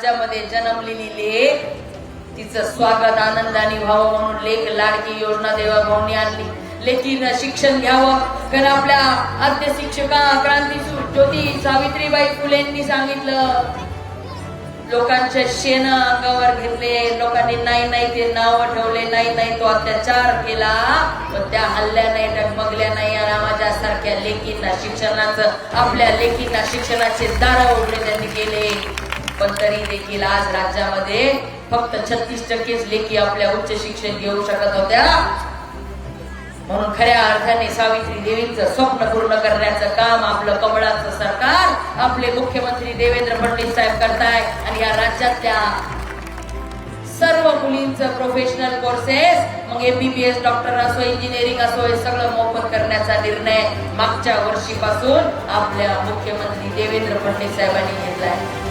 राज्यामध्ये जन्मलेली लेक तिचं स्वागत आनंदाने व्हावं म्हणून लेक लाडकी योजना देवाभाऊंनी आणली. लेकीनं शिक्षण घ्यावं, कारण आपल्या आद्य शिक्षका क्रांती ज्योती सावित्रीबाई फुलेंनी सांगितलं, लोकांचे शेण अंगावर घेतले, लोकांनी नाही नाही ते नाव ठेवले, नाही नाही तो अत्याचार केला, पण त्या हल्ल्या नाही, डगमगल्या नाही. आणि माझ्या सारख्या लेकींना शिक्षणाचं, आपल्या लेकींना शिक्षणाचे दार उघडे त्यांनी केले. पण तरी देखील आज राज्यामध्ये फक्त 36% लेकी आपल्या उच्च शिक्षण घेऊ शकत होत्या. म्हणून खऱ्या अर्थाने सावित्री देवींचं स्वप्न पूर्ण करण्याचं काम आपलं कमळाचं सरकार, आपले मुख्यमंत्री देवेंद्र फडणवीस साहेब करताय. आणि या राज्यातल्या सर्व मुलींचं प्रोफेशनल कोर्सेस, मग MBBS, डॉक्टर असो, इंजिनिअरिंग असो, हे सगळं मोफत करण्याचा निर्णय मागच्या वर्षीपासून आपल्या मुख्यमंत्री देवेंद्र फडणवीस साहेबांनी घेतलाय.